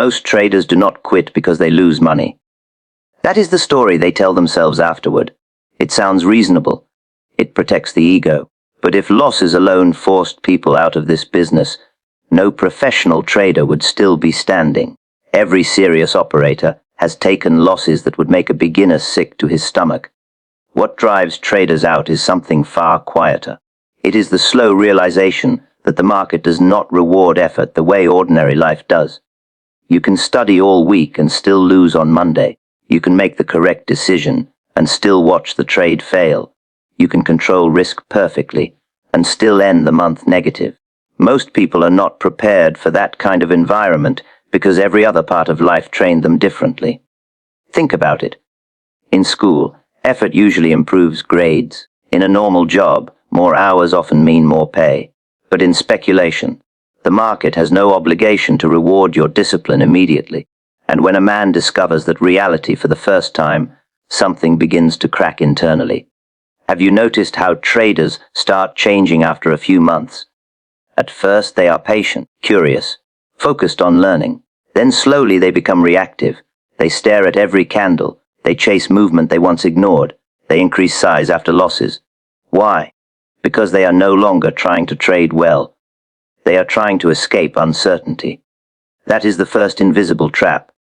Most traders do not quit because they lose money. That is the story they tell themselves afterward. It sounds reasonable. It protects the ego. But if losses alone forced people out of this business, no professional trader would still be standing. Every serious operator has taken losses that would make a beginner sick to his stomach. What drives traders out is something far quieter. It is the slow realization that the market does not reward effort the way ordinary life does. You can study all week and still lose on Monday. You can make the correct decision and still watch the trade fail. You can control risk perfectly and still end the month negative. Most people are not prepared for that kind of environment because every other part of life trained them differently. Think about it. In school, effort usually improves grades. In a normal job, more hours often mean more pay. But in speculation, the market has no obligation to reward your discipline immediately. And when a man discovers that reality for the first time, something begins to crack internally. Have you noticed how traders start changing after a few months? At first they are patient, curious, focused on learning. Then slowly they become reactive. They stare at every candle. They chase movement they once ignored. They increase size after losses. Why? Because they are no longer trying to trade well. They are trying to escape uncertainty. That is the first invisible trap.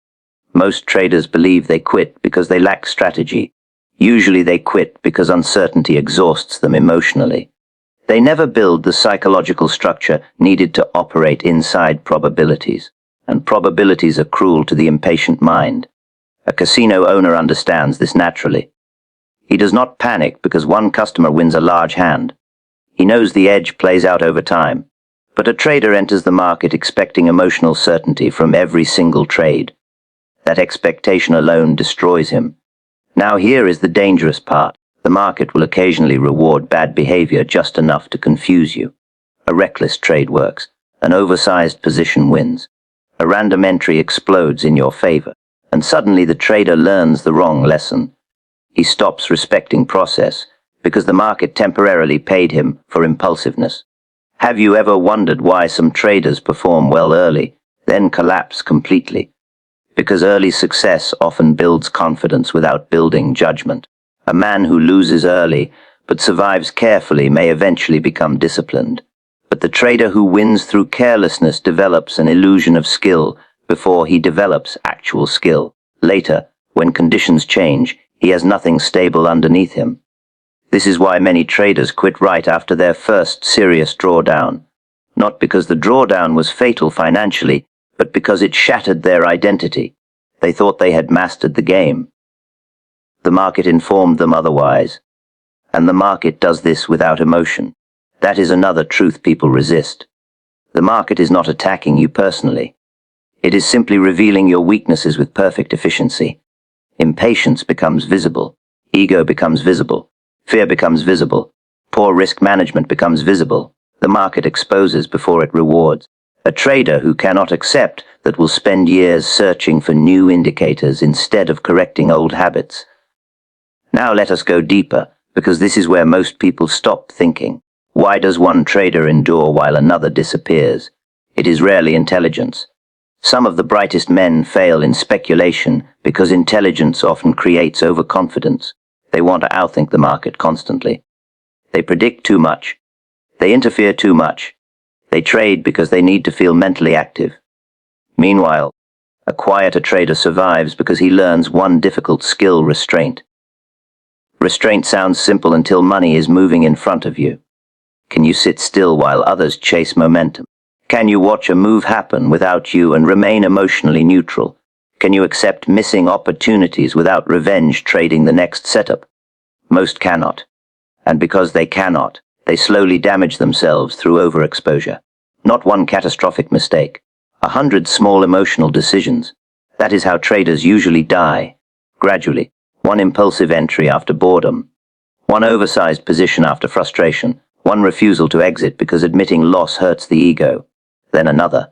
Most traders believe they quit because they lack strategy. Usually they quit because uncertainty exhausts them emotionally. They never build the psychological structure needed to operate inside probabilities, and probabilities are cruel to the impatient mind. A casino owner understands this naturally. He does not panic because one customer wins a large hand. He knows the edge plays out over time. But a trader enters the market expecting emotional certainty from every single trade. That expectation alone destroys him. Now here is the dangerous part. The market will occasionally reward bad behavior just enough to confuse you. A reckless trade works. An oversized position wins. A random entry explodes in your favor. And suddenly the trader learns the wrong lesson. He stops respecting process because the market temporarily paid him for impulsiveness. Have you ever wondered why some traders perform well early, then collapse completely? Because early success often builds confidence without building judgment. A man who loses early but survives carefully may eventually become disciplined. But the trader who wins through carelessness develops an illusion of skill before he develops actual skill. Later, when conditions change, he has nothing stable underneath him. This is why many traders quit right after their first serious drawdown. Not because the drawdown was fatal financially, but because it shattered their identity. They thought they had mastered the game. The market informed them otherwise. And the market does this without emotion. That is another truth people resist. The market is not attacking you personally. It is simply revealing your weaknesses with perfect efficiency. Impatience becomes visible. Ego becomes visible. Fear becomes visible. Poor risk management becomes visible. The market exposes before it rewards. A trader who cannot accept that will spend years searching for new indicators instead of correcting old habits. Now let us go deeper, because this is where most people stop thinking. Why does one trader endure while another disappears? It is rarely intelligence. Some of the brightest men fail in speculation because intelligence often creates overconfidence. They want to outthink the market constantly. They predict too much. They interfere too much. They trade because they need to feel mentally active. Meanwhile, a quieter trader survives because he learns one difficult skill: restraint. Restraint sounds simple until money is moving in front of you. Can you sit still while others chase momentum? Can you watch a move happen without you and remain emotionally neutral? Can you accept missing opportunities without revenge trading the next setup? Most cannot. And because they cannot, they slowly damage themselves through overexposure. Not one catastrophic mistake. 100 small emotional decisions. That is how traders usually die. Gradually. One impulsive entry after boredom. One oversized position after frustration. One refusal to exit because admitting loss hurts the ego. Then another.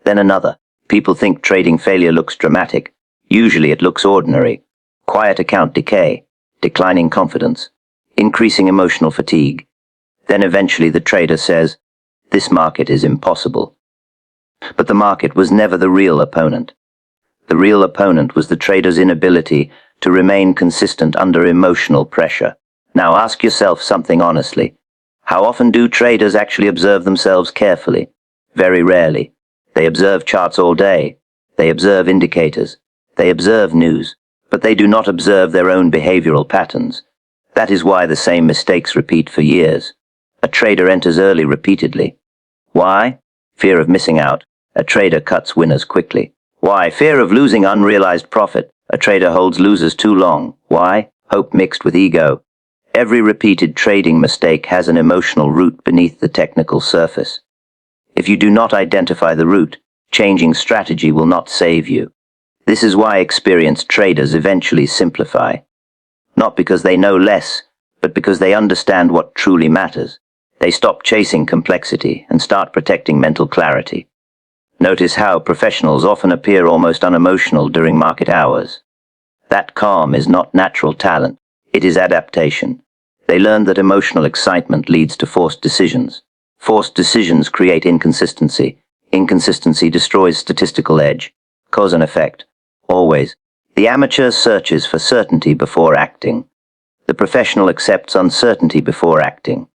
Then another. People think trading failure looks dramatic. Usually it looks ordinary. Quiet account decay. Declining confidence. Increasing emotional fatigue. Then eventually the trader says, "This market is impossible." But the market was never the real opponent. The real opponent was the trader's inability to remain consistent under emotional pressure. Now ask yourself something honestly. How often do traders actually observe themselves carefully? Very rarely. They observe charts all day. They observe indicators. They observe news. But they do not observe their own behavioral patterns. That is why the same mistakes repeat for years. A trader enters early repeatedly. Why? Fear of missing out. A trader cuts winners quickly. Why? Fear of losing unrealized profit. A trader holds losers too long. Why? Hope mixed with ego. Every repeated trading mistake has an emotional root beneath the technical surface. If you do not identify the root, changing strategy will not save you. This is why experienced traders eventually simplify. Not because they know less, but because they understand what truly matters. They stop chasing complexity and start protecting mental clarity. Notice how professionals often appear almost unemotional during market hours. That calm is not natural talent, it is adaptation. They learn that emotional excitement leads to forced decisions. Forced decisions create inconsistency. Inconsistency destroys statistical edge. Cause and effect. Always. The amateur searches for certainty before acting. The professional accepts uncertainty before acting.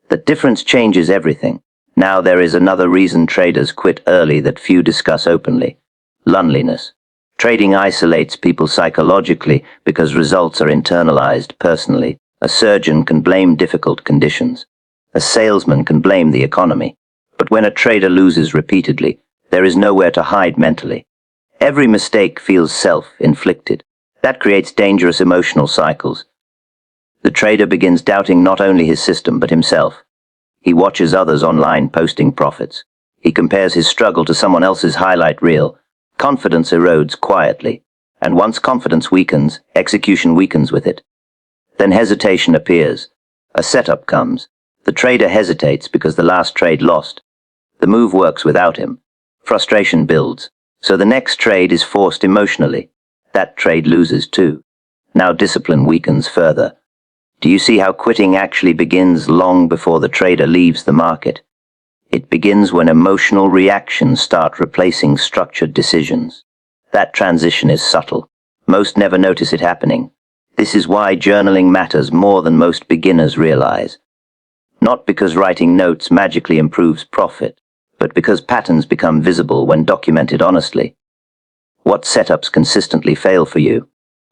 That difference changes everything. Now there is another reason traders quit early that few discuss openly. Loneliness. Trading isolates people psychologically because results are internalized personally. A surgeon can blame difficult conditions. A salesman can blame the economy. But when a trader loses repeatedly, there is nowhere to hide mentally. Every mistake feels self-inflicted. That creates dangerous emotional cycles. The trader begins doubting not only his system but himself. He watches others online posting profits. He compares his struggle to someone else's highlight reel. Confidence erodes quietly. And once confidence weakens, execution weakens with it. Then hesitation appears. A setup comes. The trader hesitates because the last trade lost. The move works without him. Frustration builds. So the next trade is forced emotionally. That trade loses too. Now discipline weakens further. Do you see how quitting actually begins long before the trader leaves the market? It begins when emotional reactions start replacing structured decisions. That transition is subtle. Most never notice it happening. This is why journaling matters more than most beginners realize. Not because writing notes magically improves profit, but because patterns become visible when documented honestly. What setups consistently fail for you?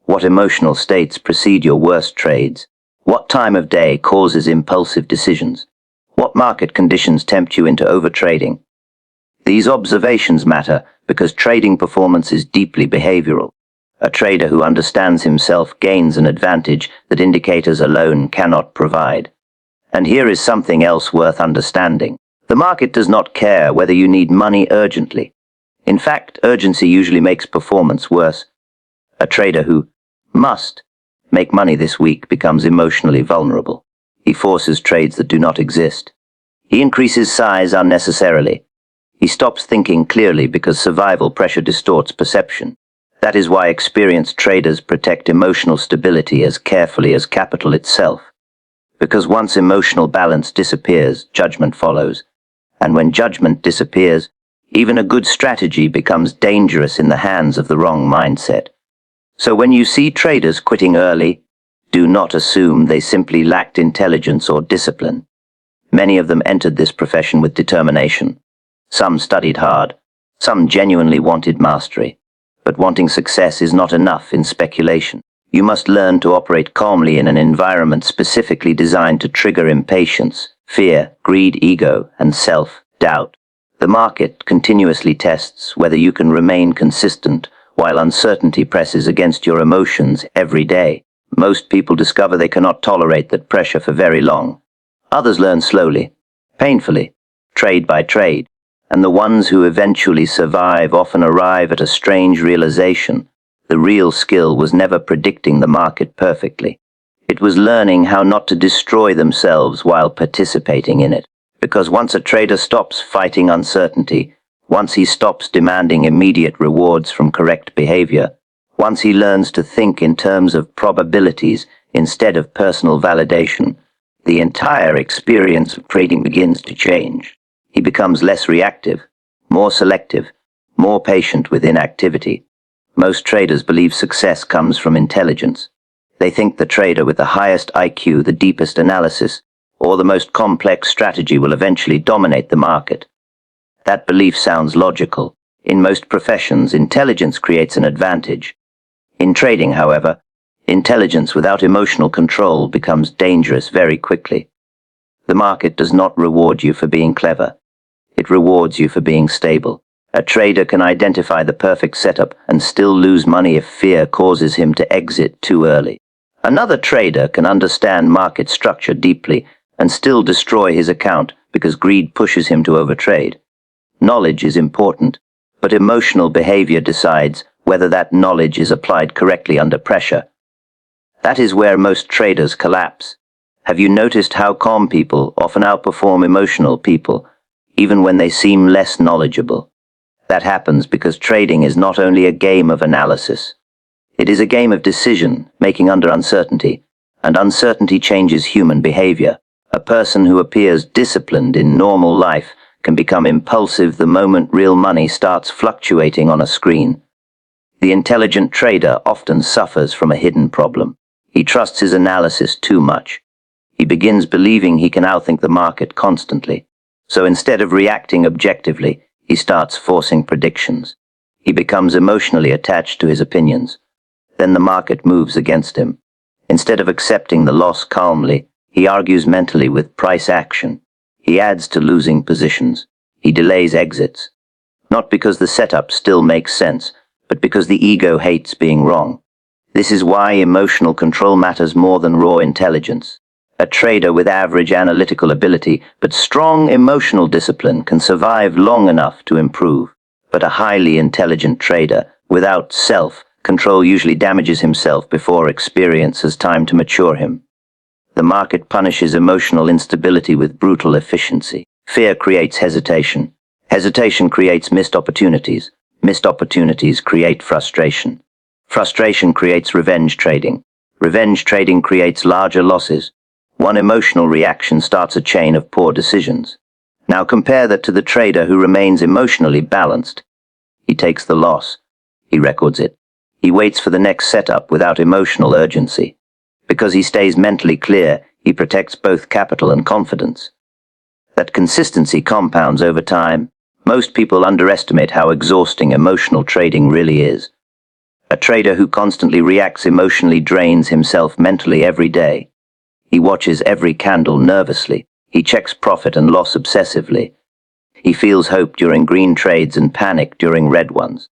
What emotional states precede your worst trades? What time of day causes impulsive decisions? What market conditions tempt you into overtrading? These observations matter because trading performance is deeply behavioral. A trader who understands himself gains an advantage that indicators alone cannot provide. And here is something else worth understanding. The market does not care whether you need money urgently. In fact, urgency usually makes performance worse. A trader who must make money this week becomes emotionally vulnerable. He forces trades that do not exist. He increases size unnecessarily. He stops thinking clearly because survival pressure distorts perception. That is why experienced traders protect emotional stability as carefully as capital itself. Because once emotional balance disappears, judgment follows. And when judgment disappears, even a good strategy becomes dangerous in the hands of the wrong mindset. So when you see traders quitting early, do not assume they simply lacked intelligence or discipline. Many of them entered this profession with determination. Some studied hard. Some genuinely wanted mastery. But wanting success is not enough in speculation. You must learn to operate calmly in an environment specifically designed to trigger impatience, fear, greed, ego, and self-doubt. The market continuously tests whether you can remain consistent while uncertainty presses against your emotions every day. Most people discover they cannot tolerate that pressure for very long. Others learn slowly, painfully, trade by trade, and the ones who eventually survive often arrive at a strange realization. The real skill was never predicting the market perfectly. It was learning how not to destroy themselves while participating in it. Because once a trader stops fighting uncertainty, once he stops demanding immediate rewards from correct behavior, once he learns to think in terms of probabilities instead of personal validation, the entire experience of trading begins to change. He becomes less reactive, more selective, more patient with inactivity. Most traders believe success comes from intelligence. They think the trader with the highest IQ, the deepest analysis, or the most complex strategy will eventually dominate the market. That belief sounds logical. In most professions, intelligence creates an advantage. In trading, however, intelligence without emotional control becomes dangerous very quickly. The market does not reward you for being clever. It rewards you for being stable. A trader can identify the perfect setup and still lose money if fear causes him to exit too early. Another trader can understand market structure deeply and still destroy his account because greed pushes him to overtrade. Knowledge is important, but emotional behavior decides whether that knowledge is applied correctly under pressure. That is where most traders collapse. Have you noticed how calm people often outperform emotional people, even when they seem less knowledgeable? That happens because trading is not only a game of analysis. It is a game of decision, making under uncertainty, and uncertainty changes human behavior. A person who appears disciplined in normal life can become impulsive the moment real money starts fluctuating on a screen. The intelligent trader often suffers from a hidden problem. He trusts his analysis too much. He begins believing he can outthink the market constantly. So instead of reacting objectively, he starts forcing predictions. He becomes emotionally attached to his opinions. Then the market moves against him. Instead of accepting the loss calmly, he argues mentally with price action. He adds to losing positions. He delays exits. Not because the setup still makes sense, but because the ego hates being wrong. This is why emotional control matters more than raw intelligence. A trader with average analytical ability but strong emotional discipline can survive long enough to improve. But a highly intelligent trader without self-control usually damages himself before experience has time to mature him. The market punishes emotional instability with brutal efficiency. Fear creates hesitation. Hesitation creates missed opportunities. Missed opportunities create frustration. Frustration creates revenge trading. Revenge trading creates larger losses. One emotional reaction starts a chain of poor decisions. Now compare that to the trader who remains emotionally balanced. He takes the loss. He records it. He waits for the next setup without emotional urgency. Because he stays mentally clear, he protects both capital and confidence. That consistency compounds over time. Most people underestimate how exhausting emotional trading really is. A trader who constantly reacts emotionally drains himself mentally every day. He watches every candle nervously. He checks profit and loss obsessively. He feels hope during green trades and panic during red ones.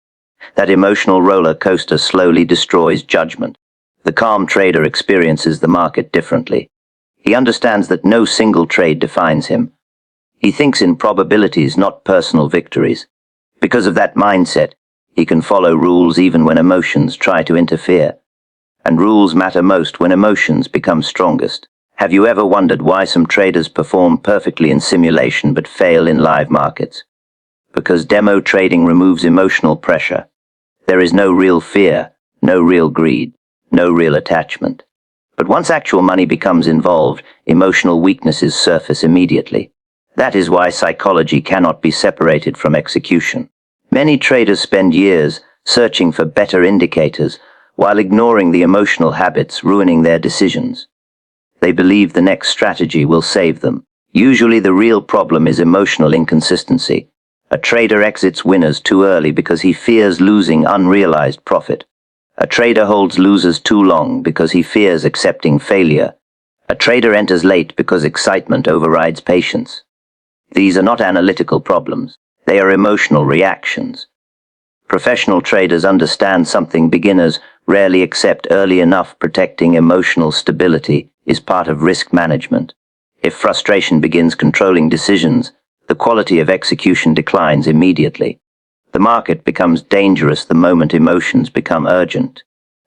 That emotional roller coaster slowly destroys judgment. The calm trader experiences the market differently. He understands that no single trade defines him. He thinks in probabilities, not personal victories. Because of that mindset, he can follow rules even when emotions try to interfere. And rules matter most when emotions become strongest. Have you ever wondered why some traders perform perfectly in simulation but fail in live markets? Because demo trading removes emotional pressure. There is no real fear, no real greed, no real attachment. But once actual money becomes involved, emotional weaknesses surface immediately. That is why psychology cannot be separated from execution. Many traders spend years searching for better indicators, while ignoring the emotional habits ruining their decisions. They believe the next strategy will save them. Usually the real problem is emotional inconsistency. A trader exits winners too early because he fears losing unrealized profit. A trader holds losers too long because he fears accepting failure. A trader enters late because excitement overrides patience. These are not analytical problems. They are emotional reactions. Professional traders understand something beginners rarely accept early enough. Protecting emotional stability is part of risk management. If frustration begins controlling decisions, the quality of execution declines immediately. The market becomes dangerous the moment emotions become urgent.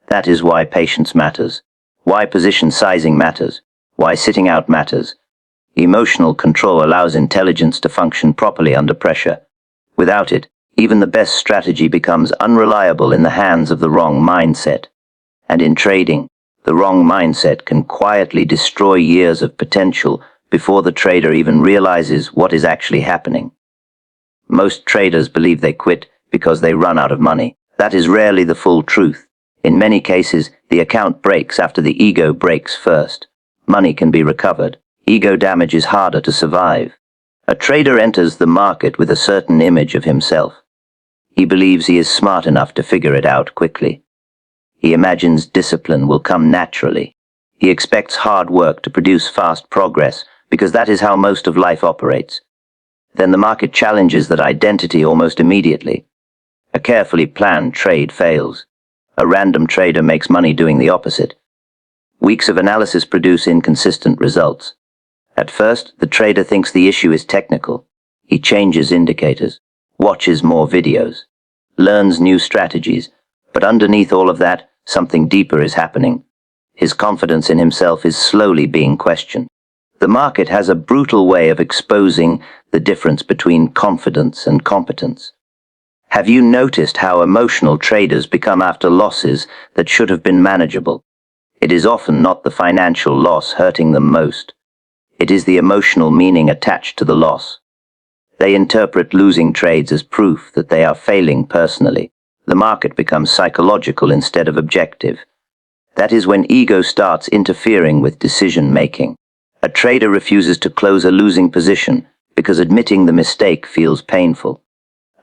That is why patience matters, why position sizing matters, why sitting out matters. Emotional control allows intelligence to function properly under pressure. Without it, even the best strategy becomes unreliable in the hands of the wrong mindset. And in trading, the wrong mindset can quietly destroy years of potential before the trader even realizes what is actually happening. Most traders believe they quit because they run out of money. That is rarely the full truth. In many cases, the account breaks after the ego breaks first. Money can be recovered. Ego damage is harder to survive. A trader enters the market with a certain image of himself. He believes he is smart enough to figure it out quickly. He imagines discipline will come naturally. He expects hard work to produce fast progress, because that is how most of life operates. Then the market challenges that identity almost immediately. A carefully planned trade fails. A random trader makes money doing the opposite. Weeks of analysis produce inconsistent results. At first, the trader thinks the issue is technical. He changes indicators, watches more videos, learns new strategies, but underneath all of that, something deeper is happening. His confidence in himself is slowly being questioned. The market has a brutal way of exposing the difference between confidence and competence. Have you noticed how emotional traders become after losses that should have been manageable? It is often not the financial loss hurting them most. It is the emotional meaning attached to the loss. They interpret losing trades as proof that they are failing personally. The market becomes psychological instead of objective. That is when ego starts interfering with decision-making. A trader refuses to close a losing position because admitting the mistake feels painful.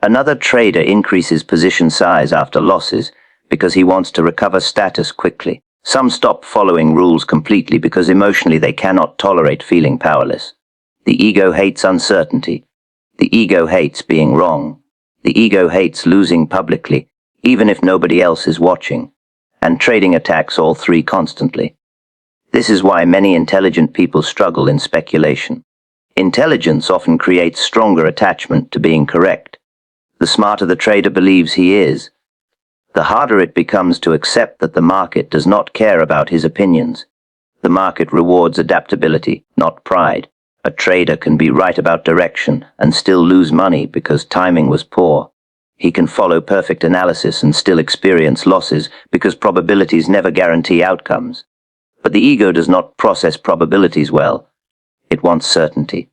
Another trader increases position size after losses because he wants to recover status quickly. Some stop following rules completely because emotionally they cannot tolerate feeling powerless. The ego hates uncertainty. The ego hates being wrong. The ego hates losing publicly, even if nobody else is watching. And trading attacks all three constantly. This is why many intelligent people struggle in speculation. Intelligence often creates stronger attachment to being correct. The smarter the trader believes he is, the harder it becomes to accept that the market does not care about his opinions. The market rewards adaptability, not pride. A trader can be right about direction and still lose money because timing was poor. He can follow perfect analysis and still experience losses because probabilities never guarantee outcomes. But the ego does not process probabilities well. It wants certainty,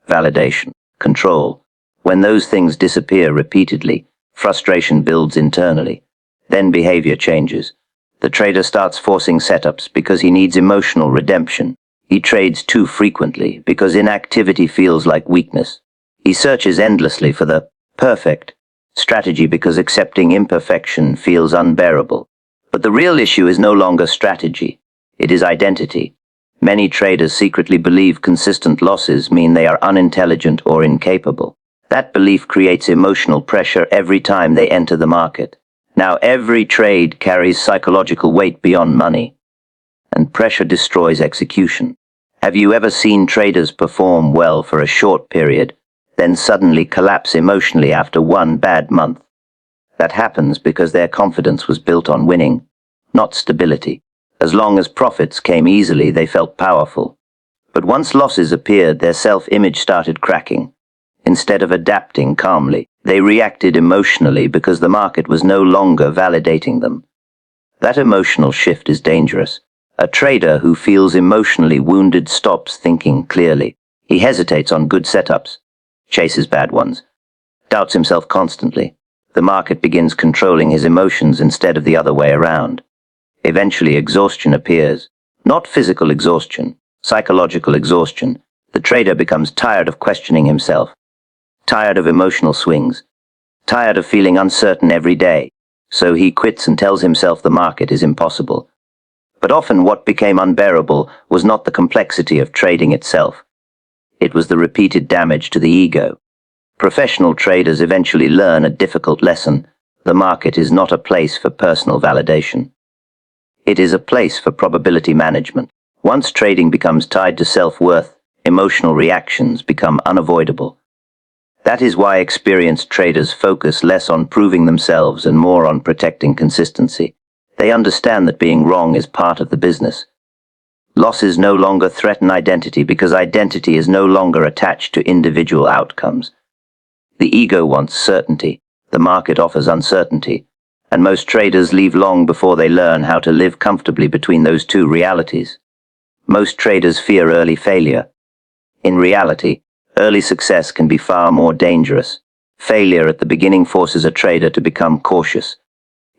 validation, control. When those things disappear repeatedly, frustration builds internally. Then behavior changes. The trader starts forcing setups because he needs emotional redemption. He trades too frequently because inactivity feels like weakness. He searches endlessly for the perfect strategy because accepting imperfection feels unbearable. But the real issue is no longer strategy. It is identity. Many traders secretly believe consistent losses mean they are unintelligent or incapable. That belief creates emotional pressure every time they enter the market. Now every trade carries psychological weight beyond money, and pressure destroys execution. Have you ever seen traders perform well for a short period, then suddenly collapse emotionally after one bad month? That happens because their confidence was built on winning, not stability. As long as profits came easily, they felt powerful. But once losses appeared, their self-image started cracking. Instead of adapting calmly, they reacted emotionally because the market was no longer validating them. That emotional shift is dangerous. A trader who feels emotionally wounded stops thinking clearly. He hesitates on good setups, chases bad ones, doubts himself constantly. The market begins controlling his emotions instead of the other way around. Eventually exhaustion appears. Not physical exhaustion, psychological exhaustion. The trader becomes tired of questioning himself, tired of emotional swings, tired of feeling uncertain every day. So he quits and tells himself the market is impossible. But often what became unbearable was not the complexity of trading itself. It was the repeated damage to the ego. Professional traders eventually learn a difficult lesson. The market is not a place for personal validation. It is a place for probability management. Once trading becomes tied to self-worth, emotional reactions become unavoidable. That is why experienced traders focus less on proving themselves and more on protecting consistency. They understand that being wrong is part of the business. Losses no longer threaten identity because identity is no longer attached to individual outcomes. The ego wants certainty. The market offers uncertainty. And most traders leave long before they learn how to live comfortably between those two realities. Most traders fear early failure. In reality, early success can be far more dangerous. Failure at the beginning forces a trader to become cautious.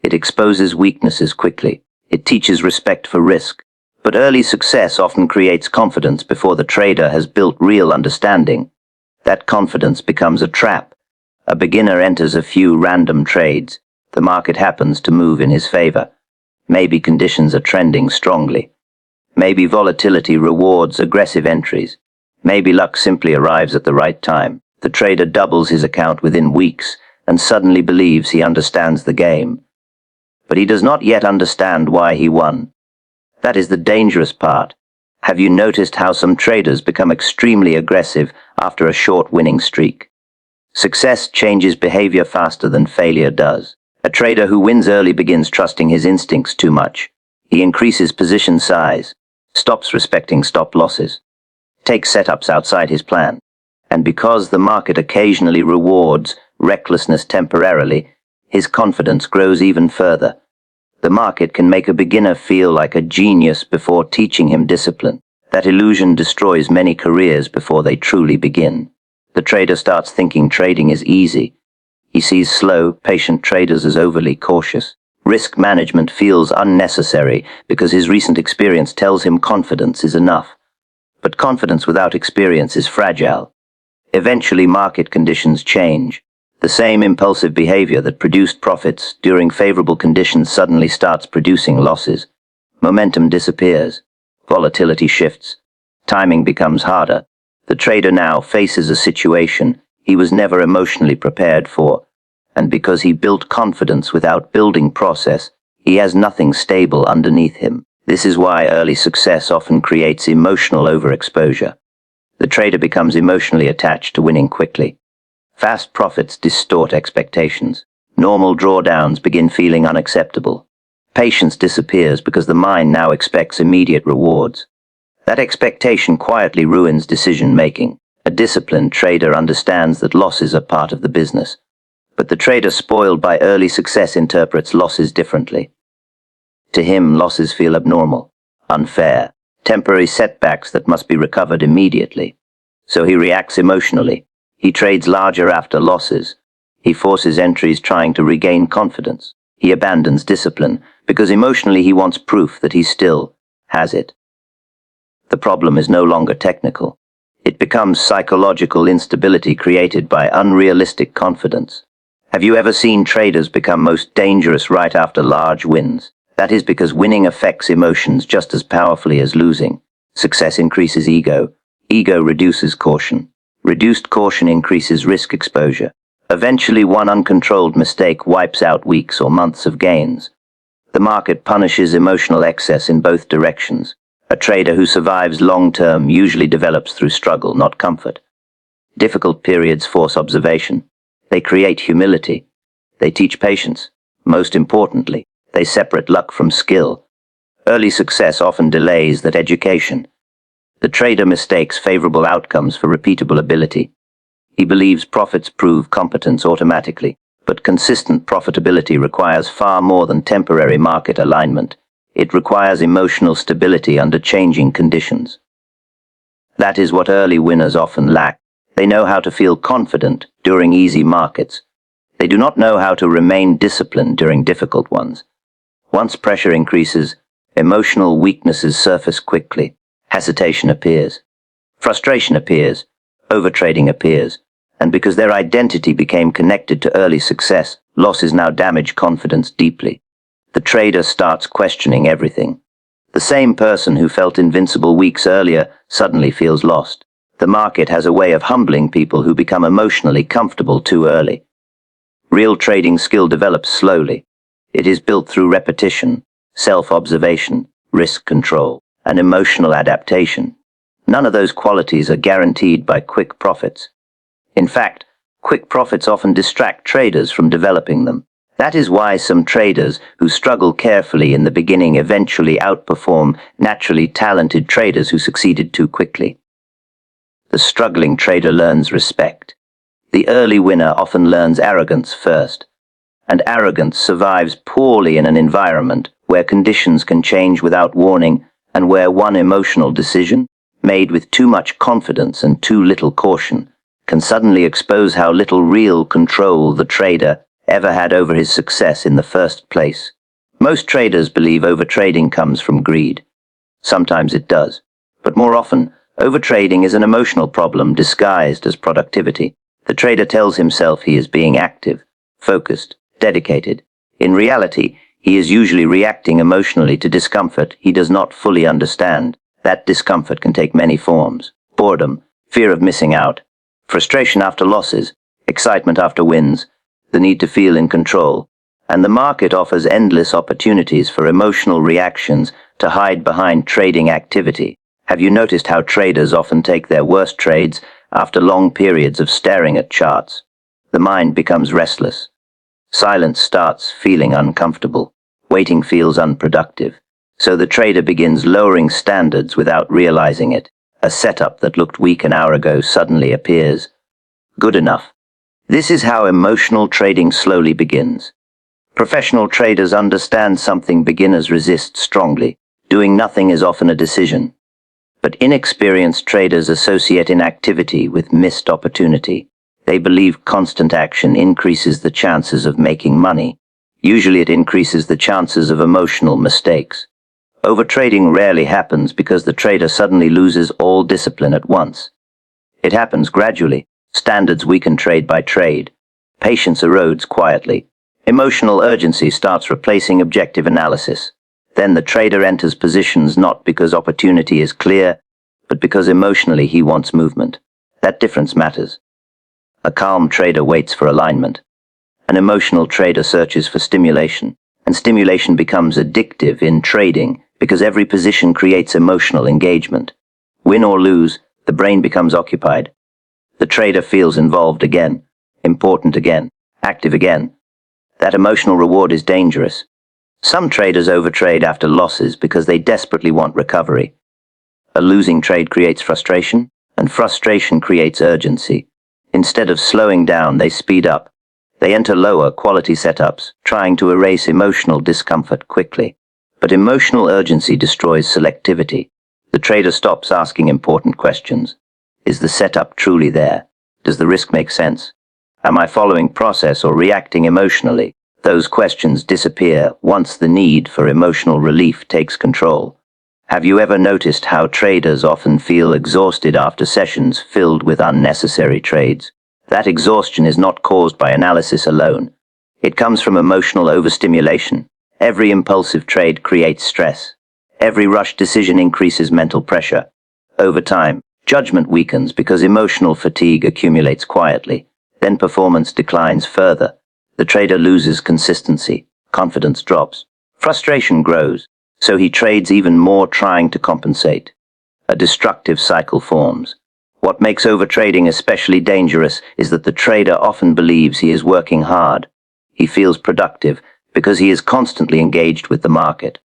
It exposes weaknesses quickly. It teaches respect for risk. But early success often creates confidence before the trader has built real understanding. That confidence becomes a trap. A beginner enters a few random trades. The market happens to move in his favor. Maybe conditions are trending strongly. Maybe volatility rewards aggressive entries. Maybe luck simply arrives at the right time. The trader doubles his account within weeks and suddenly believes he understands the game. But he does not yet understand why he won. That is the dangerous part. Have you noticed how some traders become extremely aggressive after a short winning streak? Success changes behavior faster than failure does. A trader who wins early begins trusting his instincts too much. He increases position size, stops respecting stop losses, takes setups outside his plan. And because the market occasionally rewards recklessness temporarily, his confidence grows even further. The market can make a beginner feel like a genius before teaching him discipline. That illusion destroys many careers before they truly begin. The trader starts thinking trading is easy. He sees slow, patient traders as overly cautious. Risk management feels unnecessary because his recent experience tells him confidence is enough. But confidence without experience is fragile. Eventually, market conditions change. The same impulsive behavior that produced profits during favorable conditions suddenly starts producing losses. Momentum disappears. Volatility shifts. Timing becomes harder. The trader now faces a situation he was never emotionally prepared for, and because he built confidence without building process, he has nothing stable underneath him. This is why early success often creates emotional overexposure. The trader becomes emotionally attached to winning quickly. Fast profits distort expectations. Normal drawdowns begin feeling unacceptable. Patience disappears because the mind now expects immediate rewards. That expectation quietly ruins decision-making. A disciplined trader understands that losses are part of the business. But the trader spoiled by early success interprets losses differently. To him, losses feel abnormal, unfair, temporary setbacks that must be recovered immediately. So he reacts emotionally. He trades larger after losses. He forces entries trying to regain confidence. He abandons discipline because emotionally he wants proof that he still has it. The problem is no longer technical. It becomes psychological instability created by unrealistic confidence. Have you ever seen traders become most dangerous right after large wins? That is because winning affects emotions just as powerfully as losing. Success increases ego. Ego reduces caution. Reduced caution increases risk exposure. Eventually, one uncontrolled mistake wipes out weeks or months of gains. The market punishes emotional excess in both directions. A trader who survives long-term usually develops through struggle, not comfort. Difficult periods force observation. They create humility. They teach patience. Most importantly, they separate luck from skill. Early success often delays that education. The trader mistakes favorable outcomes for repeatable ability. He believes profits prove competence automatically, but consistent profitability requires far more than temporary market alignment. It requires emotional stability under changing conditions. That is what early winners often lack. They know how to feel confident during easy markets. They do not know how to remain disciplined during difficult ones. Once pressure increases, emotional weaknesses surface quickly. Hesitation appears. Frustration appears. Overtrading appears. And because their identity became connected to early success, losses now damage confidence deeply. The trader starts questioning everything. The same person who felt invincible weeks earlier suddenly feels lost. The market has a way of humbling people who become emotionally comfortable too early. Real trading skill develops slowly. It is built through repetition, self-observation, risk control, and emotional adaptation. None of those qualities are guaranteed by quick profits. In fact, quick profits often distract traders from developing them. That is why some traders who struggle carefully in the beginning eventually outperform naturally talented traders who succeeded too quickly. The struggling trader learns respect. The early winner often learns arrogance first, and arrogance survives poorly in an environment where conditions can change without warning and where one emotional decision, made with too much confidence and too little caution, can suddenly expose how little real control the trader ever had over his success in the first place. Most traders believe overtrading comes from greed. Sometimes it does, but more often, overtrading is an emotional problem disguised as productivity. The trader tells himself he is being active, focused, dedicated. In reality, he is usually reacting emotionally to discomfort he does not fully understand. That discomfort can take many forms: boredom, fear of missing out, frustration after losses, excitement after wins, the need to feel in control. And the market offers endless opportunities for emotional reactions to hide behind trading activity. Have you noticed how traders often take their worst trades after long periods of staring at charts? The mind becomes restless. Silence starts feeling uncomfortable. Waiting feels unproductive. So the trader begins lowering standards without realizing it. A setup that looked weak an hour ago suddenly appears good enough. This is how emotional trading slowly begins. Professional traders understand something beginners resist strongly. Doing nothing is often a decision. But inexperienced traders associate inactivity with missed opportunity. They believe constant action increases the chances of making money. Usually it increases the chances of emotional mistakes. Overtrading rarely happens because the trader suddenly loses all discipline at once. It happens gradually. Standards weaken trade by trade. Patience erodes quietly. Emotional urgency starts replacing objective analysis. Then the trader enters positions not because opportunity is clear, but because emotionally he wants movement. That difference matters. A calm trader waits for alignment. An emotional trader searches for stimulation, and stimulation becomes addictive in trading because every position creates emotional engagement. Win or lose, the brain becomes occupied. The trader feels involved again, important again, active again. That emotional reward is dangerous. Some traders overtrade after losses because they desperately want recovery. A losing trade creates frustration, and frustration creates urgency. Instead of slowing down, they speed up. They enter lower quality setups, trying to erase emotional discomfort quickly. But emotional urgency destroys selectivity. The trader stops asking important questions. Is the setup truly there? Does the risk make sense? Am I following process or reacting emotionally? Those questions disappear once the need for emotional relief takes control. Have you ever noticed how traders often feel exhausted after sessions filled with unnecessary trades? That exhaustion is not caused by analysis alone. It comes from emotional overstimulation. Every impulsive trade creates stress. Every rushed decision increases mental pressure. Over time, judgment weakens because emotional fatigue accumulates quietly. Then performance declines further. The trader loses consistency. Confidence drops. Frustration grows. So he trades even more, trying to compensate. A destructive cycle forms. What makes overtrading especially dangerous is that the trader often believes he is working hard. He feels productive because he is constantly engaged with the market.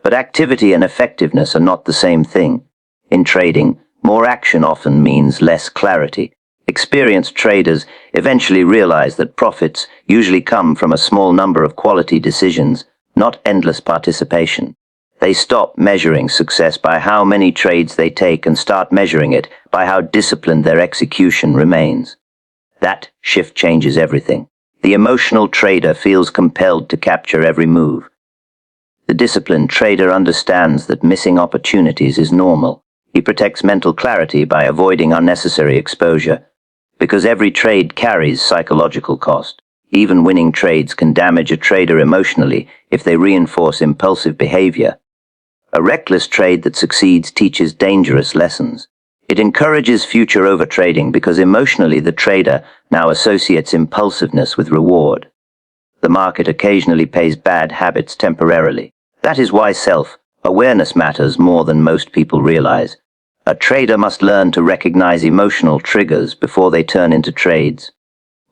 But activity and effectiveness are not the same thing. In trading, more action often means less clarity. Experienced traders eventually realize that profits usually come from a small number of quality decisions, not endless participation. They stop measuring success by how many trades they take and start measuring it by how disciplined their execution remains. That shift changes everything. The emotional trader feels compelled to capture every move. The disciplined trader understands that missing opportunities is normal. He protects mental clarity by avoiding unnecessary exposure, because every trade carries psychological cost. Even winning trades can damage a trader emotionally if they reinforce impulsive behavior. A reckless trade that succeeds teaches dangerous lessons. It encourages future overtrading because emotionally the trader now associates impulsiveness with reward. The market occasionally pays bad habits temporarily. That is why self-awareness matters more than most people realize. A trader must learn to recognize emotional triggers before they turn into trades.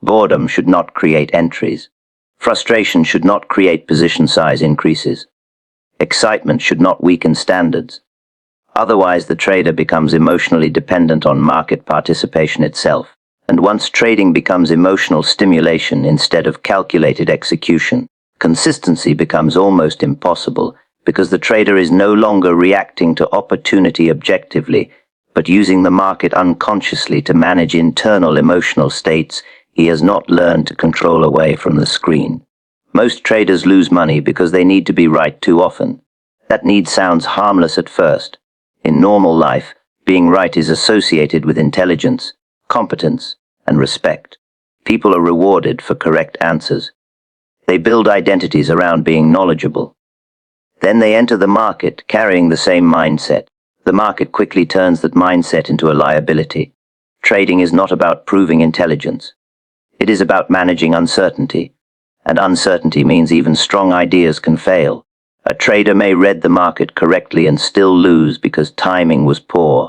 Boredom should not create entries. Frustration should not create position size increases. Excitement should not weaken standards. Otherwise, the trader becomes emotionally dependent on market participation itself. And once trading becomes emotional stimulation instead of calculated execution, consistency becomes almost impossible because the trader is no longer reacting to opportunity objectively, but using the market unconsciously to manage internal emotional states He has not learned to control away from the screen. Most traders lose money because they need to be right too often. That need sounds harmless at first. In normal life, being right is associated with intelligence, competence, and respect. People are rewarded for correct answers. They build identities around being knowledgeable. Then they enter the market carrying the same mindset. The market quickly turns that mindset into a liability. Trading is not about proving intelligence. It is about managing uncertainty. And uncertainty means even strong ideas can fail. A trader may read the market correctly and still lose because timing was poor.